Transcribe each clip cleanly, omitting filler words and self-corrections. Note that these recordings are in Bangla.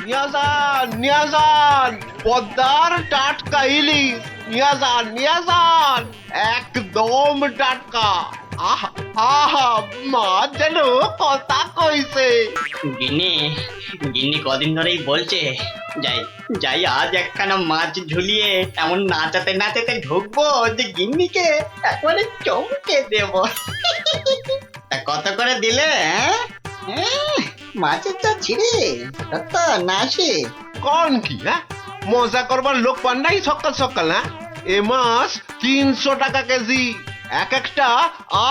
নিয়ে যান পদ্মার টাটকা ইলিশ, নিয়ে যান একদম টাটকা। আহা আহা, মাছ যেন কথা কইছে। গিন্নি গিন্নি কদিন ধরেই বলছে যাই যাই আজ একখানা মাছ ঝুলিয়ে এমন নাচাতে নাচাতে ঢুকবো যে গিন্নিকে একবারে চমকে দেব। তা কত করে দিলে? মাছের চা ছিঁড়ে কত না আসে? কোন কি মজা করবার লোক পান নাই সকাল সকাল? এ মাছ 300 টাকা কেজি, এক একটা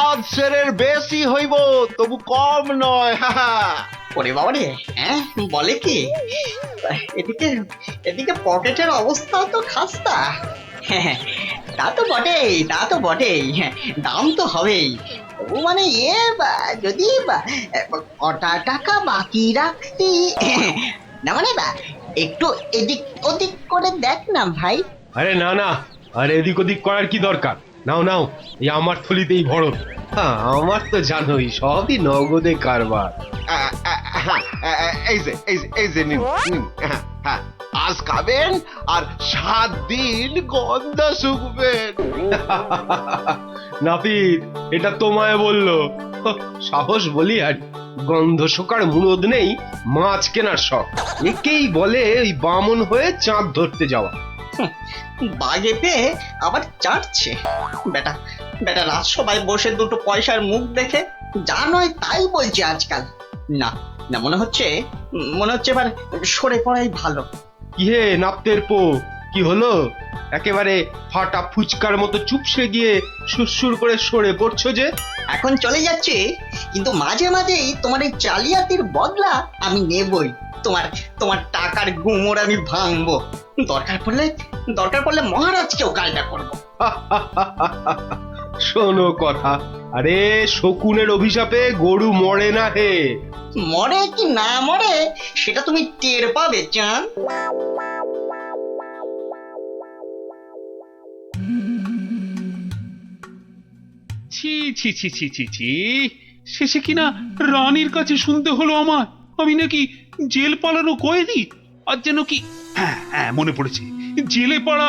আধ সেরের বেশি হইব, তবু কম নয়। ওরে বাবা রে, বলে কি? এদিকে এদিকে পকেটের অবস্থা তো খাস্তা। হ্যাঁ, তা তো বটেই, দাম তো হবেই। ও মানে যদি কটা টাকা বাকি রাখতি, না মানে একটু এদিক ওদিক করে দেখ না ভাই। আরে না না, আরে এদিক ওদিক করার কি দরকার? নাও নাও, এই আমার থলিতেই ভরো। হ্যাঁ, আমার তো জানোই সবই নগদে কারবার। এই যে নিন, আজ খাবেন আর 7 দিন গন্ধ শুকবেন। নাপিত, এটা তোমায় বললো? সাহস বলি আর গন্ধ শোকার মুরদ নেই মাছ কেনার শখ। একেই বলে ওই বামন হয়ে চাঁদ ধরতে যাওয়া। বাগে পেয়ে আবার চাটছে বেটা। বেটা রাজসভায় বসে দুটো পয়সার মুখ দেখে যা নয় তাই বলছে আজকাল। না না, মনে হচ্ছে এবার সরে পড়াই ভালো। কি হে নাপতের পো, কি হলো? একেবারে ফাটা ফুচকার মতো চুপসে গিয়ে সুরসুর করে সরে পড়ছো যে? এখন চলে যাচ্ছে, কিন্তু মাঝে মাঝেই তোমার এই জালিয়াতির বদলা আমি নেবই। তোমার টাকার গুমর আমি ভাঙবো। দরকার পড়লে মহারাজকেও কায়দা করবো। শোনো কথা, আরে শকুনের অভিশাপে গরু মরে না হে। মরে কি না মরে সেটা তুমি টের পাবে চাঁদ। ছি ছি ছি ছি ছি ছি, শেষে কিনা রানীর কাছে শুনতে হলো আমার আমি নাকি জেল পালানো কয়েদি। আর যেন কি, হ্যাঁ মনে পড়েছে, জেলে পাড়া,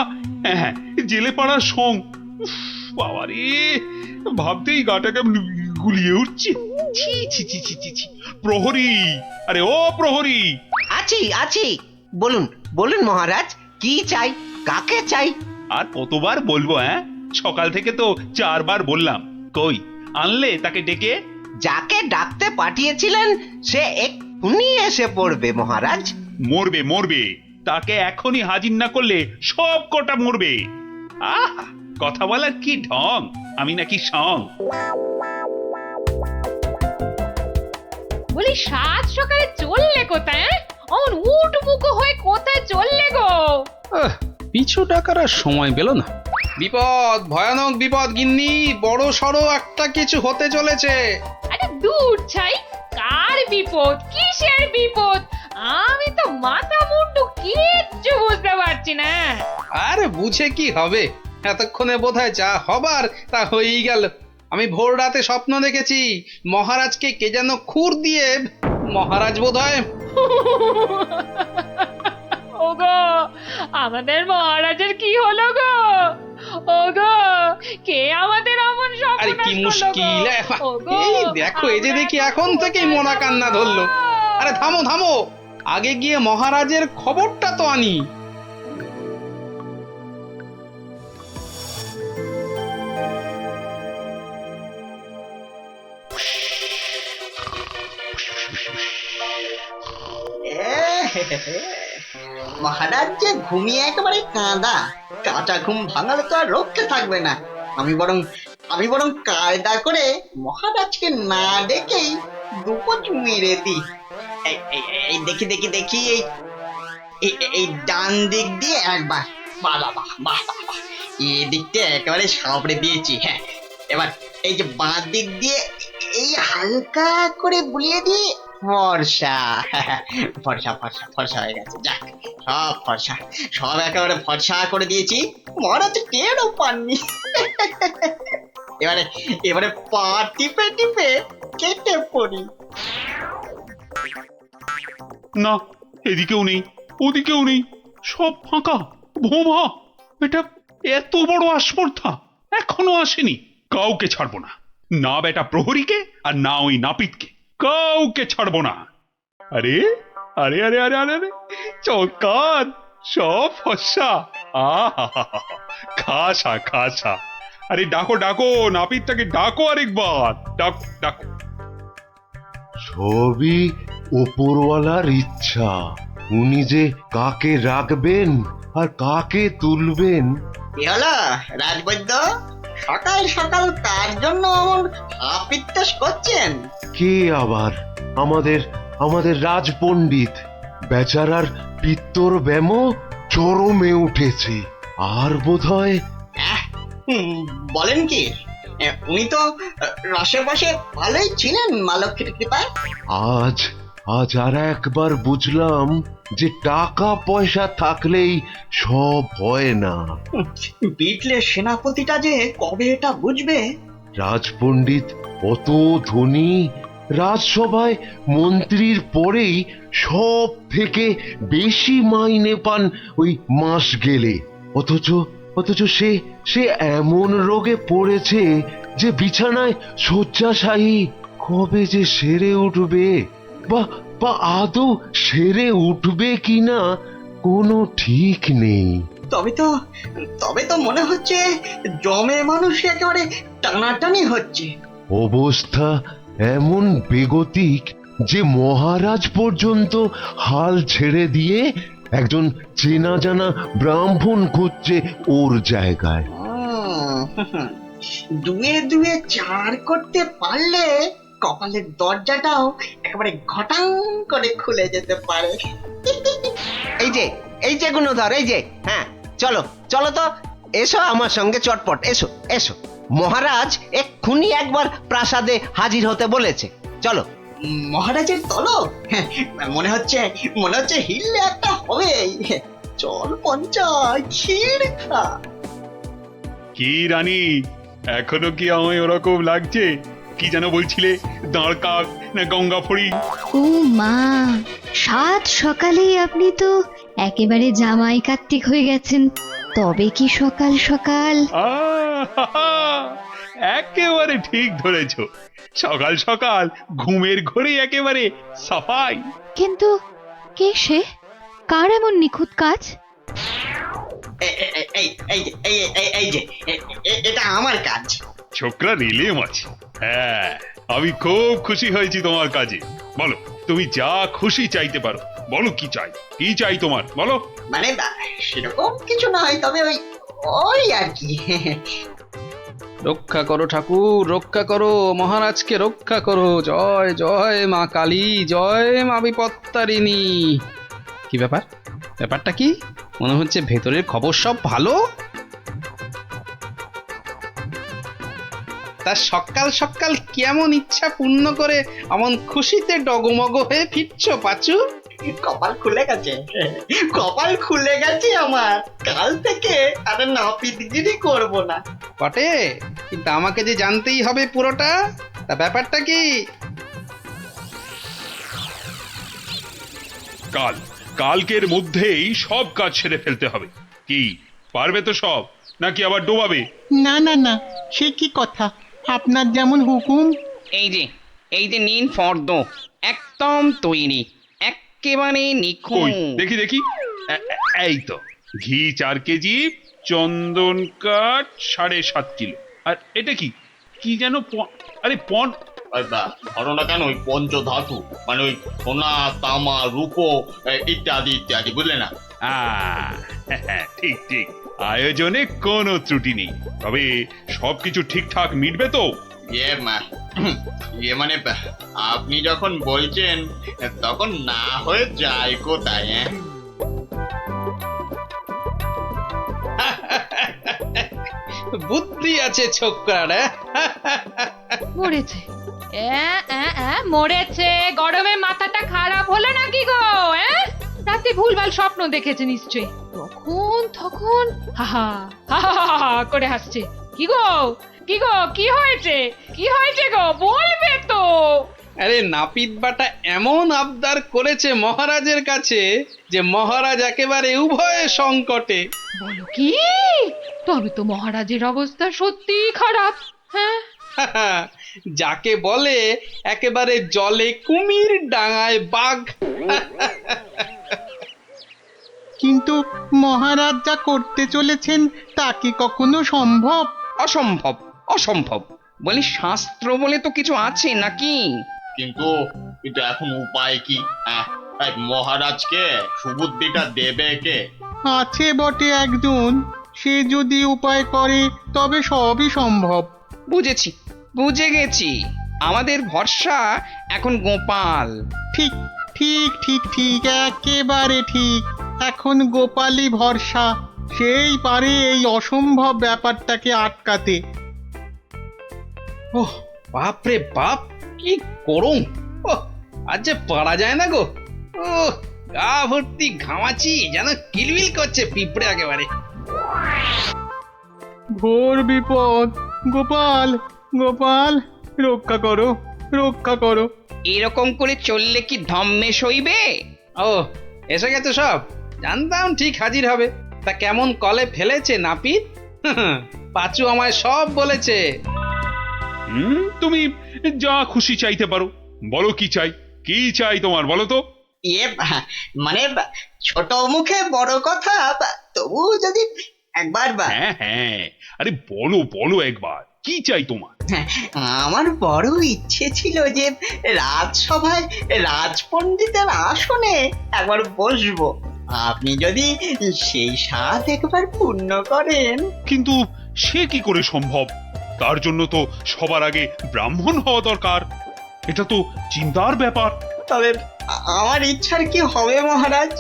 জেলে পাড়ার সং। বাবারে, ভাবতেই গাটা কেমন গুলিয়ে উঠছে। ছি ছি ছি ছি ছি ছি। প্রহরী, আরে ও প্রহরী! আছি, বলুন বলুন মহারাজ, কি চাই, কাকে চাই? আর কতবার বলবো? সকাল থেকে তো 4 বার বললাম। কই আনলে তাকে ডেকে? যাকে ডাকতে পাঠিয়েছিলেন সে এক্ষুনি এসে পড়বে মহারাজ। মরবে, তাকে এখনই হাজির না করলে সব কটা মরবে। কথা বলার কি ঢং, আমি নাকি সং? বলি 7 সকালে চললে কোথায়? অমন উটবুকো হয়ে কোথায় চললে গো? পিছু টাকার আর সময় পেল না। বিপদ, ভয়ানক বিপদ গিন্নি, বড় সড়ো একটা কিছু হতে চলেছে। আরে দূর ছাই, কার বিপদ, কিসের বিপদ? আমি তো মাথা মুন্ডু কিচ্ছু বুঝতে পারছি না। আরে বুঝে কি হবে, এতক্ষণে বোধহয় যা হবার তা হয়েই গেল। আমি ভোর রাতে স্বপ্ন দেখেছি মহারাজকে কে যেন খুর দিয়ে, মহারাজ বোধহয়। ওগো, আমাদের মহারাজের কি হলো গো? ওগো, কে আমাদের অমন স্বপ্ন? আরে কি মুশকিল! এই দেখো, এই যে দেখি এখন থেকেই মরা কান্না ধরলো। আরে থামো থামো, আগে গিয়ে মহারাজের খবরটা তো আনি। মহারাজ যে ঘুমিয়ে একেবারে কাঁচা ঘুম ভাঙালে তো আর রক্ষে থাকবে না। আমি বরং কায়দা করে মহারাজকে না ডেকেই দুপোচ মেরে দিই। এই দেখি এই ডান দিক দিয়ে একবার, বাহ, এই দিকটা একেবারে সাবড়ে দিয়েছি। হ্যাঁ, এবার এই যে বাঁ দিক দিয়ে এই হালকা করে বুলিয়ে দিয়ে ফর্সা হয়ে গেছে। যাক, সব ফর্সা, সব একেবারে ফর্সা করে দিয়েছি। মহারাজ টেরও পাননি। এবারে পা টিপে কেটে পড়ি। না, এদিকেও নেই, ওদিকেও নেই, সব ফাঁকা, ভোমা। এটা এত বড় আস্পর্ধা এখনো আসেনি। কাউকে ছাড়বো না, না বেটা প্রহরীকে আর না ওই নাপিতকে, কাউকে ছাড়বো না। আরে আরে আরে আরে আরে আরে চৌকাত, সব ফর্সা। আহা, খাসা খাসা। আরে ডাকো ডাকো, নাপিতটাকে ডাকো আরেকবার, ডাকো ডাকো। সবই ওপরওয়ালার ইচ্ছা। উনি যে কাকে রাখবেন আর কাকে তুলবেন। কি হলো রাজবৈদ্য, সকাল সকাল কার জন্য অমন আপিত্তাস করছেন? কে আবার? আমাদের আমাদের রাজপণ্ডিত বেচারার পিত্তর ব্যামো চরমে উঠেছে। আর বোধহয় বলেন কি, উনি তো রসে বসে ভালোই ছিলেন মা লক্ষ্মীর কৃপায়। আজ আজ আর একবার বুঝলাম যে টাকা পয়সা থাকলেই সব হয় না। বিটলে সেনাপতিটা যে কবে এটা বুঝবে। রাজপণ্ডিত অত ধনী, রাজসভায় মন্ত্রীর পরেই সব থেকে বেশি মাইনে পান ওই মাস গেলে। অথচ অথচ সে সে এমন রোগে পড়েছে যে বিছানায় শয্যাশায়ী। কবে যে সেরে উঠবে, বা বা আদৌ সেরে উঠবে কিনা কোনো ঠিক নেই। তবে তো মনে হচ্ছে জমে মানুষ একেবারে টানাটানি হচ্ছে। অবস্থা এমন বেগতিক যে মহারাজ পর্যন্ত হাল ছেড়ে দিয়ে একজন চেনা জানা ব্রাহ্মণ খুঁজছে ওর জায়গায়। দুয়ে দুয়ে চার করতে পারলে কপালের দরজাটাও একেবারে ঘটাং করে খুলে যেতে পারে। এই যে গুণধর, এই যে, হ্যাঁ চলো চলো তো, এসো আমার সঙ্গে চটপট, এসো এসো। মহারাজ এক্ষুনি একবার প্রাসাদে হাজির হতে বলেছে, চলো। মহারাজের তলব? মনে হচ্ছে হিললে একটা হবে। চল পঞ্চায়, ক্ষীর খা। কি রানী, এখনো কি আমায় ওরকম লাগছে? কি যেন বলছিলে, দাঁড় কাক না গঙ্গা ফড়ি? ও মা, সাত সকালেই আপনি তো একেবারে জামাই কার্তিক হয়ে গেছেন। তবে কি সকাল সকাল? আহা, একেবারে ঠিক ধরেছ। সকাল সকাল ঘুমের ঘরে একেবারে সাফাই। কিন্তু কে সে? কার এমন নিখুঁত কাজ? এটা আমার কাজ। ছোকরা রেলে মাছি। হ্যাঁ, আমি খুব খুশি হয়েছি তোমার কাজে। বলো, তুমি যা খুশি চাইতে পারো। বলো কি চাই, কি চাই তোমার, বলো। মানে সেরকম কিছু নয়, তবে ওই আর কি। রক্ষা করো ঠাকুর, রক্ষা করো, মহারাজকে রক্ষা করো। জয় জয় মা কালী, জয় মা বিপত্তারিণী। কি ব্যাপারটা কি? মনে হচ্ছে ভেতরের খবর সব ভালো। তা সকাল সকাল কেমন ইচ্ছা পূর্ণ করে এমন খুশিতে ডগমগ হয়ে ফিরছ পাচু? কপাল খুলে গেছে আমার। কাল থেকে আর নাপিতগিরি করব না। বটে, কিন্তু আমাকে যে জানতেই হবে পুরোটা। তা ব্যাপারটা কি? কালকের মধ্যেই সব কাজ সেরে ফেলতে হবে। কি পারবে তো সব, নাকি আবার ডোবাবে? না না না, সে কি কথা, আপনার যেমন হুকুম। এই যে নিন ফর্দ, একদম তৈরি, একেবারে কই নিখুঁত। দেখি এই তো, ঘি 4 কেজি, চন্দন কাঠ 7.5 কিলো। আর এটা কি কি যেন আরে ঘটনা কেন ওই পঞ্চধাতু, মানে ওই সোনা তামা রূপো ইত্যাদি ইত্যাদি, বুঝলে না? ঠিক ঠিক, আয়োজনে কোনো ত্রুটি নেই। তবে সবকিছু ঠিকঠাক মিটবে তো? ইয়ে মানে আপনি যখন বলছেন তখন না হয়ে যায় কোথায়? বুদ্ধি আছে ছোকরার। মরেছে, মরেছে। গরমে মাথাটা খারাপ হলো নাকি গো? রাতে ভুলভাল স্বপ্ন দেখেছে নিশ্চয়ই। তখন হাহা হাহা করে হাসছে। কি গো কি হয়েছে গো, বলবে তো? আরে নাপিত বাটা এমন আবদার করেছে মহারাজের কাছে যে মহারাজ একেবারে উভয় সংকটে। বলো কি? তবে তো মহারাজের অবস্থা সত্যি খারাপ। হ্যাঁ, যাকে বলে একেবারে জলে কুমির ডাঙায় বাঘ। কিন্তু মহারাজ যা করতে চলেছেন তা কি কখনো সম্ভব? অসম্ভব, অসম্ভব। বলি শাস্ত্র বলে তো কিছু আছে নাকি? কিন্তু কিন্তু এখন উপায় কি? এই মহারাজকে সুবুদ্ধিটা দেবে কে? আছে বটে একজন, সে যদি উপায় করে তবে সবই সম্ভব। বুঝেছি, বুঝে গেছি। আমাদের ভরসা এখন গোপাল। ঠিক ঠিক ঠিক ঠিক, একেবারে ঠিক। এখন গোপালই ভরসা, সেই পারে এই অসম্ভব ব্যাপারটাকে আটকাতে। ওহ বাপরে বাপ, কি করুম! ওহ, আজ যে পারা যায় না গো। ও গা ভর্তি ঘামাচি, যেন কিলবিল করছে পিঁপড়ে একেবারে। ঘোর বিপদ, গোপাল গোপাল, রক্ষা করো রক্ষা করো। এরকম করে চললে কি ধম্মে সইবে? ও এসে গেছে সব, জানতাম ঠিক হাজির হবে। তা কেমন কলে ফেলেছে নাপিত? পাঁচু আমায় সব বলেছে। তুমি যা খুশি চাইতে পারো। বলো কি চাই, কি চাই তোমার, বলো তো। মানে ছোট মুখে বড় কথা, তবু যদি একবার হ্যাঁ হ্যাঁ, আরে বলো বলো একবার, কি চাই তোমার? আমার বড় ইচ্ছে ছিল যে রাজসভায় রাজপণ্ডিতের আসনে একবার বসবো। আপনি যদি সেই স্বাদ একবার পূর্ণ করেন। কিন্তু সে কি করে সম্ভব? তার জন্য তো সবার আগে ব্রাহ্মণ হওয়া দরকার। এটা তো চিন্তার ব্যাপার। তবে আমার ইচ্ছার কি হবে মহারাজ?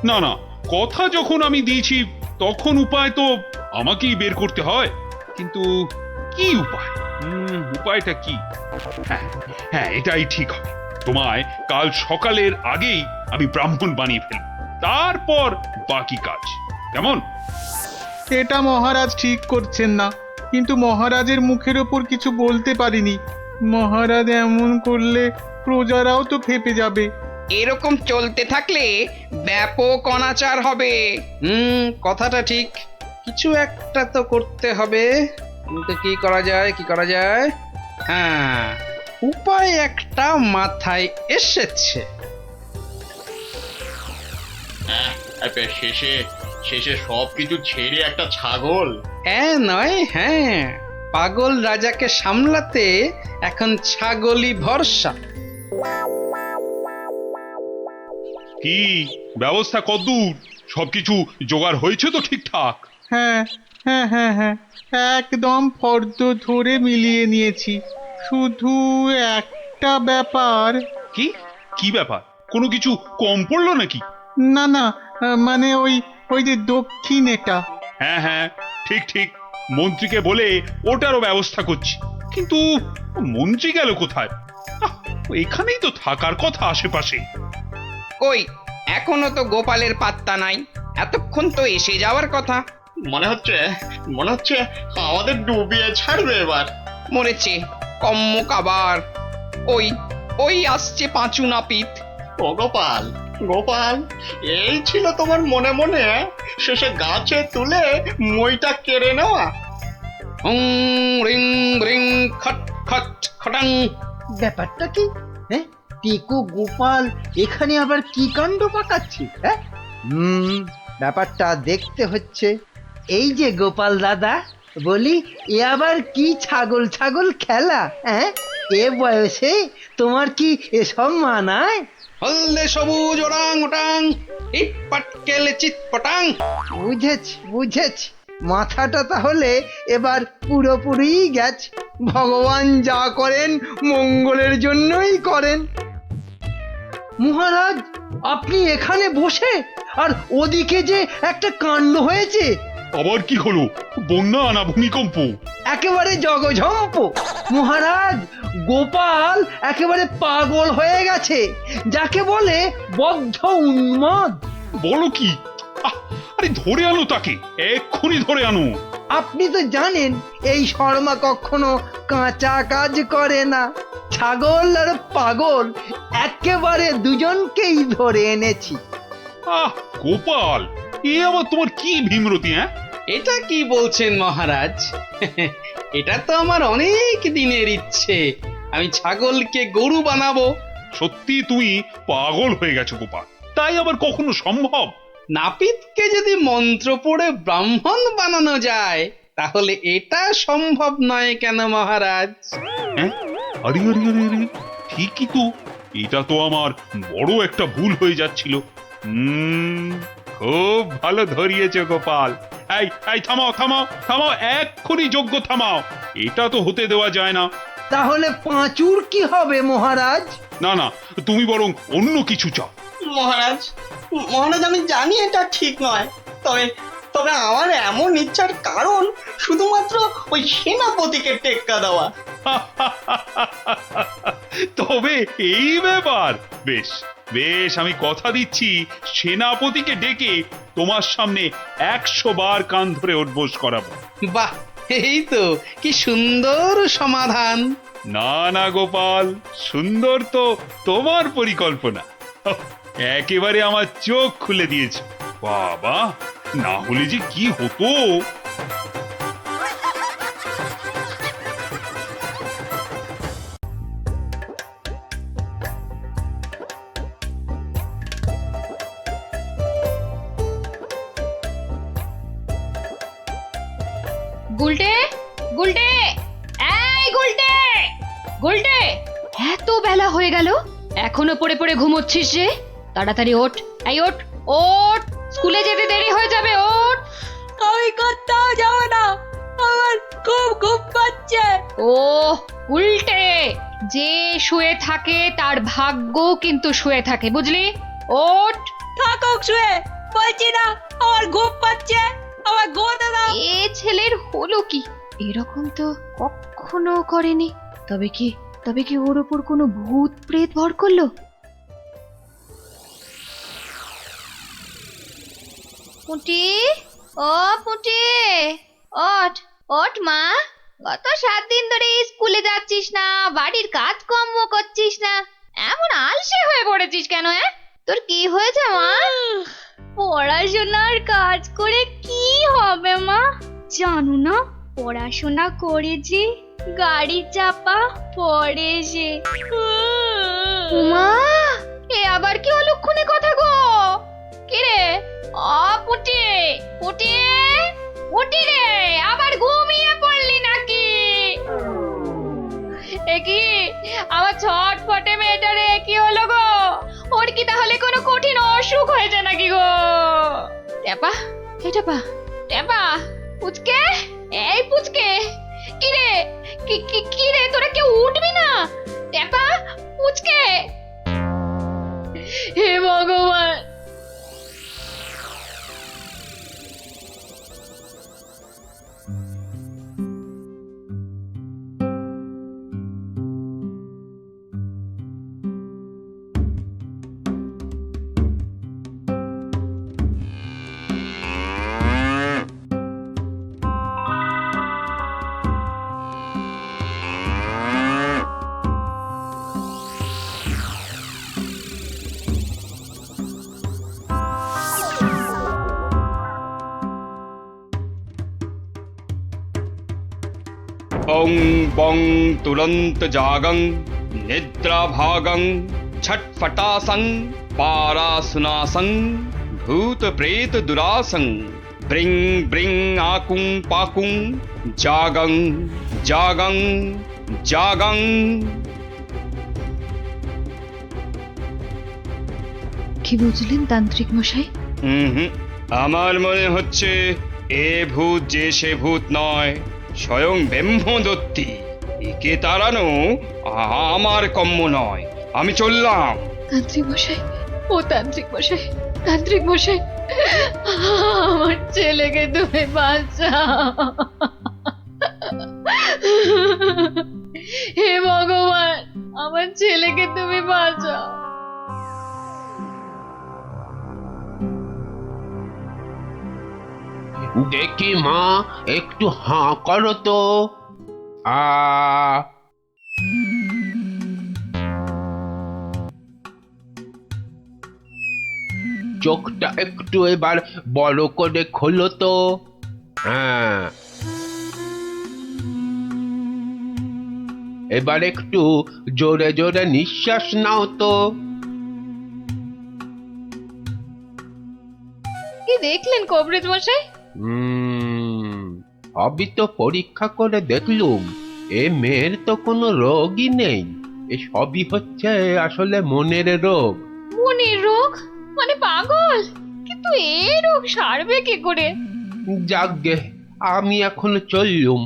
না না, কথা যখন আমি দিয়েছি তখন উপায় তো আমাকেই বের করতে হয়। কিন্তু কি উপায়? উপায়টা কি? হ্যাঁ হ্যাঁ, এটাই ঠিক হবে। তোমায় কাল সকালের আগেই আমি ব্রাহ্মণ বানিয়ে ফেলব, তারপর বাকি কাজ। কেমন? এটা মহারাজ ঠিক করছেন না, কিন্তু মহারাজের মুখের ওপর কিছু বলতে পারিনি। মহারাজ এমন করলে প্রজারাও তো ফেপে যাবে। এরকম চলতে থাকলে ব্যাপক অনাচার হবে। কথাটা ঠিক, কিছু একটা তো করতে হবে। কিন্তু কি করা যায়, কি করা যায়? হ্যাঁ, উপায় একটা মাথায় এসেছে। শেষে শেষে সবকিছু ছেড়ে একটা ছাগল? হ্যাঁ নয়, হ্যাঁ, পাগল রাজাকে সামলাতে এখন ছাগলই ভরসা। কি ব্যবস্থা কদ্দূর? সবকিছু জোগাড় হয়েছে তো ঠিকঠাক? হ্যাঁ হ্যাঁ হ্যাঁ হ্যাঁ, একদম ফর্দ ধরে মিলিয়ে নিয়েছি। শুধু একটা ব্যাপার। কি কি ব্যাপার? কোনো কিছু কম পড়লো নাকি? না না, মানে ওই ওই যে দক্ষিণ এটা। হ্যাঁ হ্যাঁ, ঠিক ঠিক, মন্ত্রীকে বলে ওটারও ব্যবস্থা করছি। কিন্তু মন্ত্রী গেল কোথায়? এখানেই তো থাকার কথা আশেপাশে। কই, এখনো তো গোপালের পাত্তা নাই। এতক্ষণ তো এসে যাওয়ার কথা। মনে হচ্ছে আমাদের ডুবিয়ে ছাড়বে এবার। মরেছে কম্মক আবার। ওই ওই আসছে পাঁচু নাপিত। ও গোপাল, গোপাল, এই ছিল তোমার মনে মনে শেষে গাছে তুলে মইটা কেড়ে নেওয়া? রিং রিং খট খট খটাং। ব্যাপারটা কি? হ্যাঁ, টিকু গোপাল এখানে আবার কি কাণ্ড পাকাচ্ছি? হ্যাঁ, ব্যাপারটা দেখতে হচ্ছে। এই যে গোপাল দাদা, বলি এ আবার কি ছাগল ছাগল খেলা? হ্যাঁ, এ বয়সে তোমার কি এসব মানায়? হলদে সবুজ ওরাং ওটাং, ইট পাটকেলে চিত পটাং। বুঝেছি বুঝেছি, মাথাটা তাহলে এবার পুরোপুরি গেছে। ভগবান যা করেন মঙ্গলের জন্যই করেন। মহারাজ, আপনি এখানে বসে, আর ওদিকে যে একটা কাণ্ড হয়েছে। আবার কি হলো? বন্যা না ভূমিকম্প? একেবারে জগঝম্প। মহারাজ, গোপাল একেবারে পাগল হয়ে গেছে, যাকে বলে বদ্ধ উন্মাদ। বলো কি? আরে ধরে আনো তাকে, এক্ষুনি ধরে আনো। আপনি তো জানেন এই শর্মা কখনো কাঁচা কাজ করে না। ছাগল আর পাগল একেবারে দুজনকেই ধরে এনেছি। আহ গোপাল, এ আবার তোমার কি ভীমরতি? হ্যাঁ, এটা কি বলছেন মহারাজ? এটা তো আমার অনেক দিনের ইচ্ছে, আমি ছাগলকে গরু বানাবো। সত্যি তুমি পাগল হয়ে গেছো গোপাল, তাই আবার কখনো সম্ভব? নাপিতকে যদি মন্ত্র পড়ে ব্রাহ্মণ বানানো যায়, তাহলে এটা সম্ভব নয় কেন মহারাজ? হ্যাঁ, আরে আরে আরে আরে, ঠিকই তো, এটা তো আমার বড় একটা ভুল হয়ে যাচ্ছিল। খুব ভালো ধরিয়েছ গোপাল। এই এই থামাও থামাও থামাও, এক্ষুনি যজ্ঞ থামাও, এটা তো হতে দেওয়া যায় না। তাহলে পাঁচুর কি হবে মহারাজ? না না, তুমি বরং অন্য কিছু চাও। মহারাজ, মহারাজ আমি জানি এটা ঠিক নয়, তবে তবে আমার এমন ইচ্ছার কারণ শুধুমাত্র ওই সেনাপতিকে টেক্কা দেওয়া। তবে এই ব্যাপার, বেশ বেশ, আমি কথা দিচ্ছি সেনাপতিকে ডেকে তোমার সামনে 100 বার কান ধরে উঠবোস করাবো। বাহ, এই তো কি সুন্দর সমাধান। না না গোপাল, সুন্দর তো তোমার পরিকল্পনা, একেবারে আমার চোখ খুলে দিয়েছে। বাবা, না হলে যে কি হতো। গুলটে, গুলটে, এই গুলটে, গুলটে, এত বেলা হয়ে গেল, এখনো পড়ে পড়ে ঘুমোচ্ছিস যে? তাড়াতাড়ি ওঠ, এই ওঠ, ওঠ, স্কুলে যেতে দেরি হয়ে যাবে, ওঠ। আমি কোথাও যাব না, আমার খুব ঘুম পাচ্ছে। ও উল্টে, যে শুয়ে থাকে তার ভাগ্য কিন্তু শুয়ে থাকে, বুঝলি? ওঠ। থাকুক শুয়ে, বলছি না আমার ঘুম পাচ্ছে, আমার ঘুমোতে দাও। এ ছেলের হলো কি? এরকম তো কখনো করেনি। তবে কি ওর ওপর কোনো ভূত প্রেত ভর করলো? পুঁটি, ও পুঁটি, ওঠ ওঠ মা। গত 7 দিন ধরে স্কুলে যাচ্ছিস না, বাড়ির কাজকর্ম করছিস না, এমন আলসে হয়ে পড়েছিস কেন? তোর কি হয়েছে মা? পড়াশোনার কাজ করে কি হবে মা? জানো না, পড়াশোনা করে যে গাড়ি চাপা পড়ে যে। মা, এ আবার কি অলক্ষণে কথা গো? কি রে? পুটি, পুটি, পুটি রে, আবার ঘুমিয়ে পড়লি নাকি? এ কি আমার ছটফটে মেয়েটা রে, কি হলো গো? ওর কি তাহলে কোনো কঠিন অসুখ হয়েছে নাকি গো? টেপা, এই টেপা, টেপা, পুচকে, এই পুচকে, কি রে, কি রে, তোরা কেউ উঠবি না? টেপা, পুচকে, হে ভগবান। ওং বং তুরন্ত জাগং নিদ্রাভাগং ছটফটাসং পারাসুনাসং ভূত প্রেত দুরাসং ব্রিং ব্রিং আকুং পাকুং জাগং জাগং জাগং। কি বুঝলেন তান্ত্রিক মশাই? আমার মনে হচ্ছে এ ভূত যে সে ভূত নয়, স্বয়ং ব্রহ্মদত্তী। একে তাড়ানো আমার কম্য নয়, আমি চললাম। তান্ত্রিক মশাই, ও তান্ত্রিক মশাই, তান্ত্রিক মশাই, আমার ছেলেকে তুমি বাঁচাও। হে ভগবান, আমার ছেলেকে তুমি বাঁচাও। দেখি মা, একটু হাঁ করো তো। চোখটা একটু এবার বড় করে খোলো তো। হ্যাঁ, এবার একটু জোরে জোরে নিঃশ্বাস নাও তো। কি দেখলেন কবরেজ মশাই? সবই তো পরীক্ষা করে দেখলুম, এ মেয়ের তো কোনো রোগই নেই। এ সবই হচ্ছে আসলে মনের রোগ। মনের রোগ মানে পাগল? কিন্তু এই রোগ সারবে কি করে? যাকগে, আমি এখন চললুম।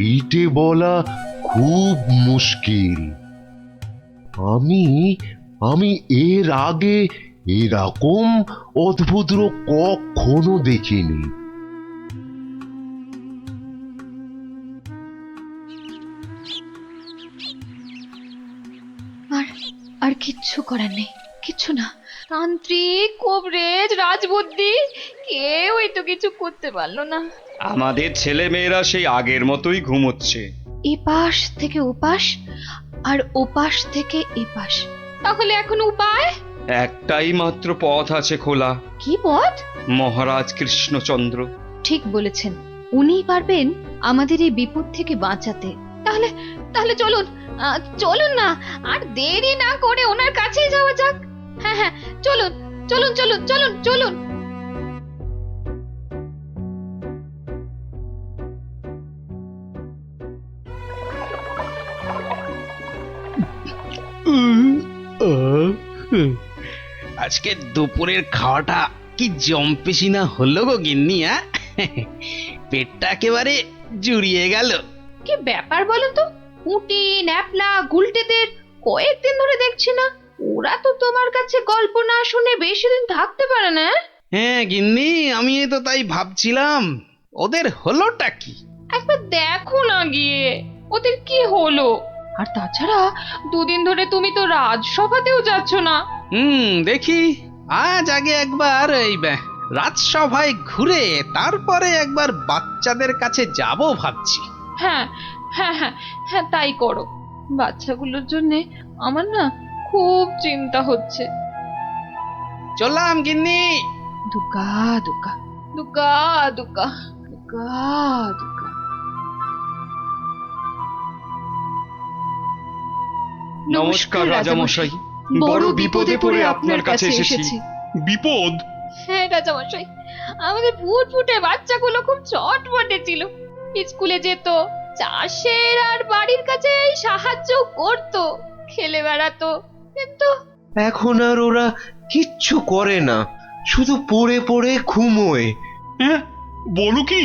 এইটে বলা খুব মুশকিল। আমি আমি এর আগে এরকম অদ্ভুত রোগ কখনো দেখিনি। আর কিচ্ছু করার নেই, কিচ্ছু না। তান্ত্রিক, কবরেজ, রাজবুদ্ধি কেউই তো কিছু করতে পারলো না। আমাদের ছেলে মেয়েরা সেই আগের মতোই ঘুমোচ্ছে। এপাশ থেকে ওপাশ আর ওপাশ থেকে এপাশ। তাহলে এখন উপায়? একটাই মাত্র পথ আছে খোলা। কি পথ? মহারাজ কৃষ্ণচন্দ্র। ঠিক বলেছেন, উনিই পারবেন আমাদের এই বিপদ থেকে বাঁচাতে। তাহলে তাহলে চলুন, চলুন না, আর দেরি না করে ওনার কাছেই যাওয়া যাক। হ্যাঁ হ্যাঁ, চলুন চলুন চলুন চলুন চলুন। আজকে দুপুরের খাওয়াটা কি জম্পেশি না হলো গো গিন্নি? পেটটা একেবারে জুড়িয়ে গেল। কি ব্যাপার বলুন তো? পুঁটি, ন্যাপলা, গুলটেদের কয়েকদিন ধরে দেখছি না। ওরা তো তোমার কাছে গল্প না শুনে বেশি দিন থাকতে পারে না। হ্যাঁ গিন্নি, আমি তো তাই ভাবছিলাম, ওদের হলোটা কি? একবার দেখো না গিয়ে ওদের কি হলো। আর তাছাড়া দুদিন ধরে তুমি তো রাজসভাতেও যাচ্ছ না। দেখি আজ আগে একবার এই রাজসভায় ঘুরে তারপরে একবার বাচ্চাদের কাছে যাব ভাবছি। হ্যাঁ হ্যাঁ হ্যাঁ হ্যাঁ, তাই করো। বাচ্চাগুলোর জন্য আমার না খুব চিন্তা হচ্ছে। চললাম গিন্নি। দুর্গা দুর্গা দুর্গা দুর্গা দুর্গা দুর্গা। নমস্কার রাজামশাই, বড় বিপদে পড়ে আপনার কাছে এসেছি। বিপদ? হ্যাঁ রাজামশাই, আমাদের ফুটফুটে বাচ্চাগুলো খুব চটপটে ছিল। স্কুলে যেত, চাষের আর বাড়ির কাছে সাহায্য করতো, খেলে বেড়াতো, কিন্তু এখন আর ওরা কিচ্ছু করে না, শুধু পড়ে পড়ে ঘুমোয়। হ্যাঁ, বলো কি?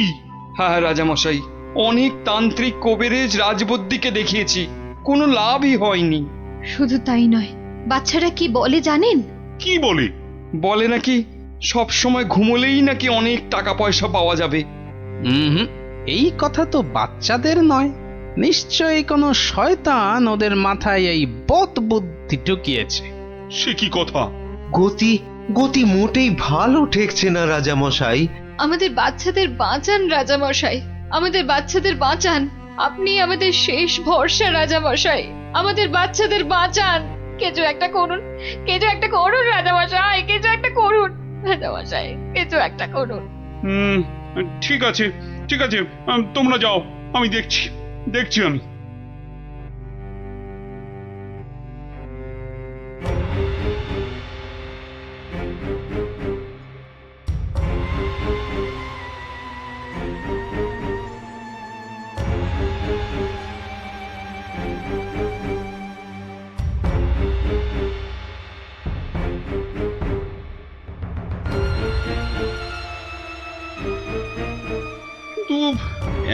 হ্যাঁ রাজামশাই, অনেক তান্ত্রিক, কবিরাজ, রাজবুদ্ধিকে দেখিয়েছি, কোনো লাভই হয়নি। শুধু তাই নয়, বাচ্চারা কি বলে জানেন? কি বলে? বলে নাকি সব সময় ঘুমোলেই নাকি অনেক টাকা পয়সা পাওয়া যাবে। এই কথা তো বাচ্চাদের নয়, নিশ্চয়ই কোনো শয়তান ওদের মাথায় এই বদ বুদ্ধি ঢুকিয়েছে। সে কি কথা? গতি গতি মোটেই ভালো ঠেকছে না রাজামশাই। আমাদের বাচ্চাদের বাঁচান রাজামশাই, আমাদের বাচ্চাদের বাঁচান। আপনি আমাদের শেষ ভরসা রাজামশাই, আমাদের বাচ্চাদের বাঁচান। কিছু একটা করুন, কিছু একটা করুন রাজামশাই, কিছু একটা করুন রাজামশাই, কিছু একটা করুন। ঠিক আছে ঠিক আছে, তোমরা যাও, আমি দেখছি দেখছি আমি।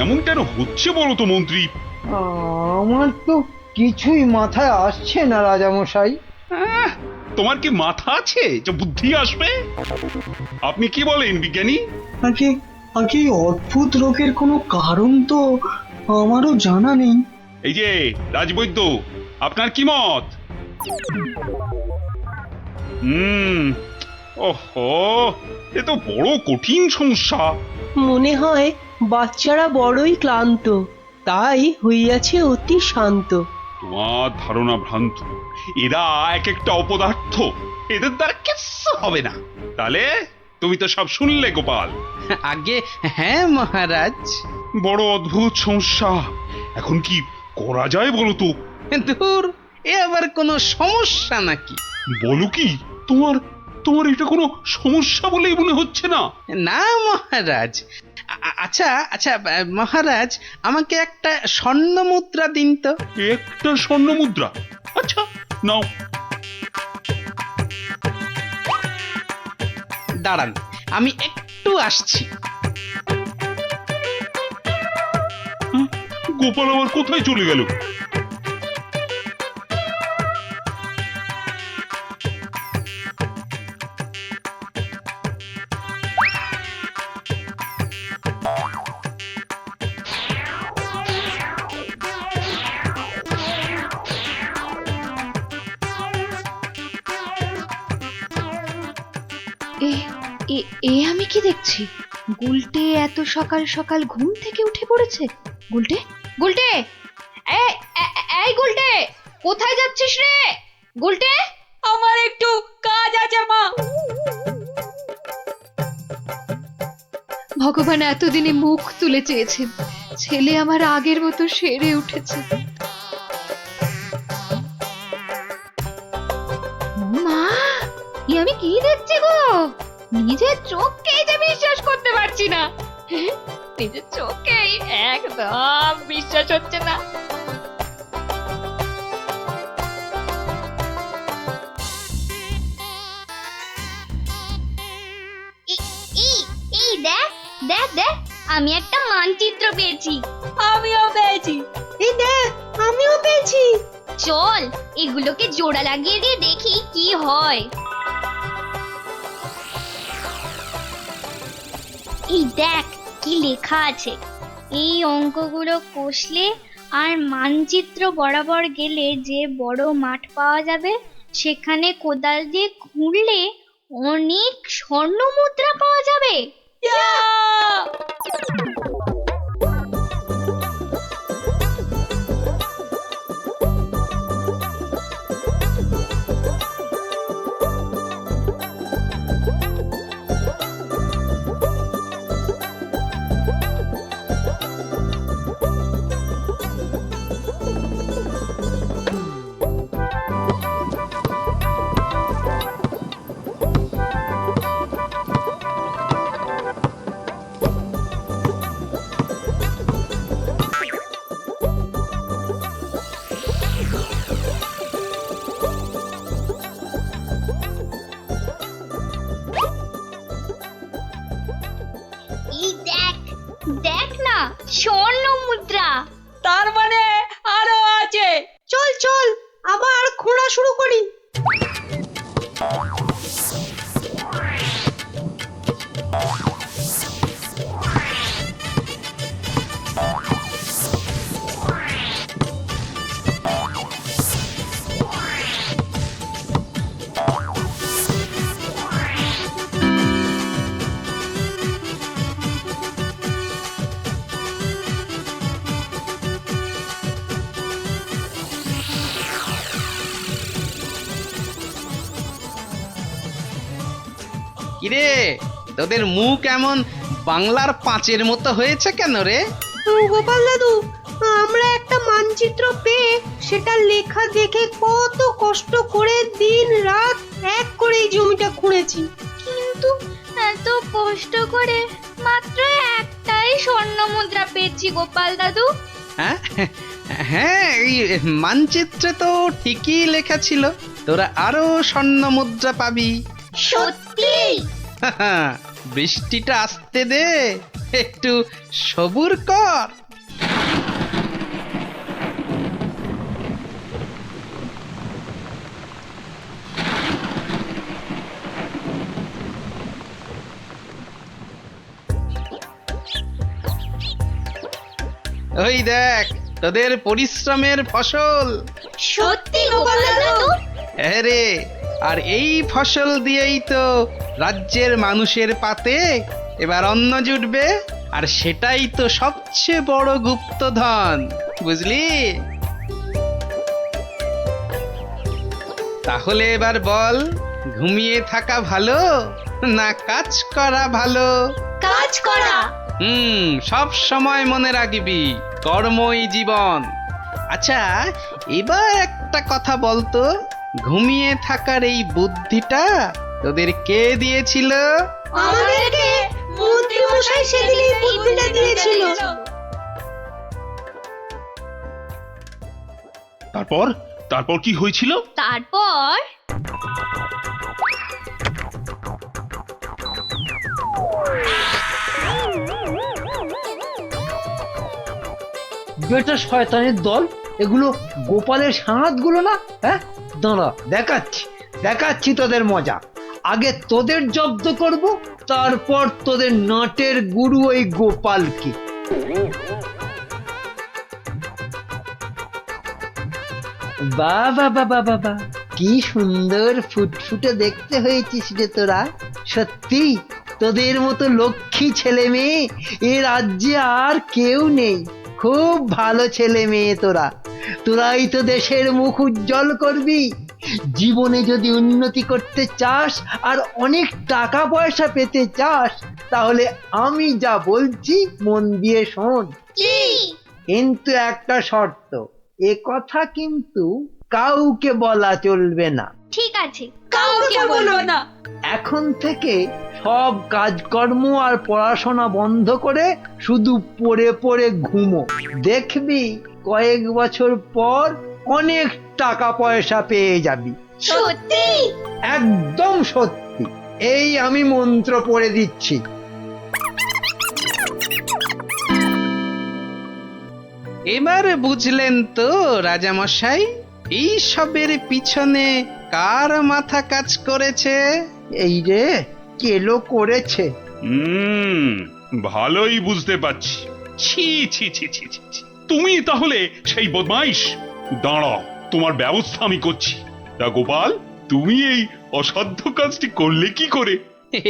এমন কেন হচ্ছে বলো তো মন্ত্রী? আমার তো কিছুই মাথায় আসছে না রাজামশাই। তোমার কি মাথা আছে যে বুদ্ধি আসবে? আপনি কি বলেন বিজ্ঞানী? আগে অদ্ভুত রোগের কোনো কারণ তো আমারও জানা নেই। এই যে রাজবৈদ্য, আপনার কি মত? ওহো, এ তো বড় কঠিন সমস্যা। মনে হয় বাচ্চারা বড়ই ক্লান্ত। তাই হইয়াছে অতি শান্ত। তোমার ধারণা ভ্রান্ত। এরা এক একটা অপদার্থ, এদের দ্বারা কিচ্ছু হবে না। তাহলে তুমি তো সব শুনলে গোপাল। আগে হ্যাঁ মহারাজ। বড় অদ্ভুত সমস্যা, এখন কি করা যায় বলো তো? ধুর, এ আবার কোনো সমস্যা নাকি? বলো কি, তোমার তোমার এটা কোনো সমস্যা বলেই মনে হচ্ছে না? না মহারাজ। আচ্ছা আচ্ছা মহারাজ, আমাকে একটা স্বর্ণ মুদ্রা দিন তো। একটা স্বর্ণ মুদ্রা? আচ্ছা নাও। দাঁড়ান, আমি একটু আসছি। গোপাল আবার কোথায় চলে গেল? এ আমি কি দেখছি? গুলটে এত সকাল সকাল ঘুম থেকে উঠে পড়েছে। গুলটে, গুলটে, এই গুলটে, কোথায় যাচ্ছিস রে? গুলটে, আমার একটু কাজ আছে মা। ভগবান এতদিনে মুখ তুলে চেয়েছেন, ছেলে আমার আগের মতো সেরে উঠেছে। মা, আমি কি দেখছি গো? নিজের চোখকেই যে বিশ্বাস করতে পারছি না। নিজের চোখেই একদম বিশ্বাস হচ্ছে না। এই দেখ দেখ দেখ, আমি একটা মানচিত্র পেয়েছি। আমিও পেয়েছি। এই দেখ, আমিও পেয়েছি। চল এগুলোকে জোড়া লাগিয়ে দিয়ে দেখি কি হয়। এই দেখ কি লেখা আছে। এই অঙ্কগুলো কষলে আর মানচিত্র বরাবর গেলে যে বড় মাঠ পাওয়া যাবে, সেখানে কোদাল দিয়ে খুঁড়লে অনেক স্বর্ণ মুদ্রা পাওয়া যাবে। এই দেখ দেখ না, স্বর্ণ মুদ্রা। তার মানে আরো আছে। চল চল আবার খোঁড়া শুরু করি। কিরে, তোদের মুখ এমন বাংলার পাঁচের মতো হয়েছে কেন রে? গোপাল দাদু, আমরা একটা মানচিত্র পেয়ে সেটা লেখা দেখে কত কষ্ট করে দিন রাত এক করে এই জমিটা খুঁড়েছি, কিন্তু এত কষ্ট করে মাত্র একটাই স্বর্ণ মুদ্রা পেয়েছি গোপাল দাদু। হ্যাঁ হ্যাঁ, এই মানচিত্রে তো ঠিকই লেখা ছিল তোরা আরো স্বর্ণ মুদ্রা পাবি। সত্যি? বৃষ্টিটা আসতে দে, একটু সবুর কর। ওই দেখ তোদের পরিশ্রমের ফসল। সত্যি গোপাল দাদু? হ্যাঁ রে, আর এই ফসল দিয়েই তো রাজ্যের মানুষের পাতে এবার অন্ন জুটবে। আর সেটাই তো সবচেয়ে বড় গুপ্তধন, বুঝলি? তাহলে এবার বল, ঘুমিয়ে থাকা ভালো না কাজ করা ভালো? কাজ করা। সব সময় মনে রাখবি, কর্মই জীবন। আচ্ছা, এবার একটা কথা বলতো, ঘুমিয়ে থাকার এই বুদ্ধিটা তোদের কে দিয়েছিল? আমাদেরকে মন্ত্রী মশাই সেদিনই বুদ্ধিটা দিয়েছিল। তারপর তারপর কি হয়েছিল? তারপর বেটা শয়তানের দল, এগুলো গোপালের সাঁড়াতগুলো না? হ্যাঁ, দাঁড়া, দেখাচ্ছি তোদের মজা। আগে তোদের জব্দ করব, তারপর তোদের নাটের গুরু ওই গোপালকে। বাবা বাবা বাবা, কি সুন্দর ফুটফুটে দেখতে হয়েছিস রে তোরা। সত্যি তোদের মতো লক্ষ্মী ছেলে মেয়ে এ রাজ্যে আর কেউ নেই। খুব ভালো ছেলে মেয়ে তোরাই তো দেশের মুখ উজ্জ্বল করবি। জীবনে যদি উন্নতি করতে চাস আর অনেক টাকা পয়সা পেতে চাস, তাহলে আমি যা বলছি মন দিয়ে শোন। কিন্তু একটা শর্ত, এ কথা কিন্তু কাউকে বলা চলবে না। ঠিক আছে, কাউকে বলবো না। এখন থেকে সব কাজকর্ম আর পড়াশোনা বন্ধ করে শুধু পড়ে পড়ে ঘুমো। দেখবি কয়েক বছর পর অনেক টাকা পয়সা পেয়ে যাবি। সত্যি? একদম সত্যি। এই আমি মন্ত্র পড়ে দিচ্ছি। এবার বুঝলেন তো রাজামশাই, এই সবের পিছনে কার মাথা কাজ করেছে? এই রে, কেলো করেছে। ভালোই বুঝতে পারছি। ছি ছি ছি ছি ছি ছি। তুমি তাহলে সেই বদমাইশ। দাঁড়াও, তোমার ব্যবস্থা আমি করছি। তা গোপাল, তুমি এই অসাধ্য কাজটি করলে কি করে?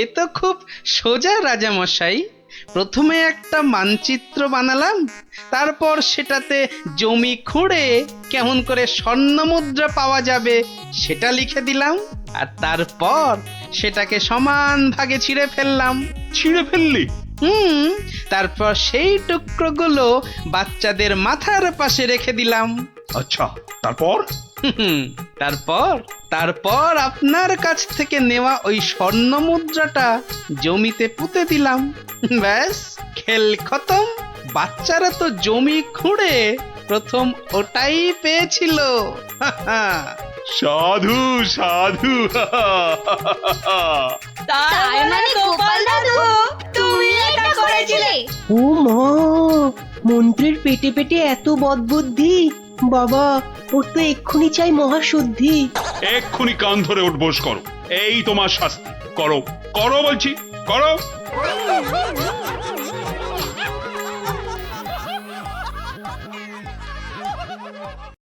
এ তো খুব সোজা রাজামশাই। প্রথমে একটা মানচিত্র বানালাম, তারপর সেটাতে জমি খুঁড়ে কেমন করে স্বর্ণমুদ্রা পাওয়া যাবে সেটা লিখে দিলাম, আর তারপর সেটাকে সমান ভাগে ছিঁড়ে ফেললাম। ছিঁড়ে ফেললি? তারপর সেই টুকরোগুলো বাচ্চাদের মাথার পাশে রেখে দিলাম। আচ্ছা, তারপর? তারপর আপনার কাছ থেকে নেওয়া ওই স্বর্ণ মুদ্রাটা জমিতে পুঁতে দিলাম। ব্যাস, খেল খতম। বাচ্চারা তো জমি খুঁড়ে প্রথম ওটাই পেয়েছিল। সাধু সাধু। তার মানে গোপাল দাদু তুমি এটা করেছিলে? ও মা, মন্ত্রীর পেটে পেটে এত বদবুদ্ধি! বাবা, ওর তো এক্ষুনি চাই মহাশুদ্ধি। এক্ষুনি কান ধরে উঠবোস করো, এই তোমার শাস্তি। করো করো বলছি, করো।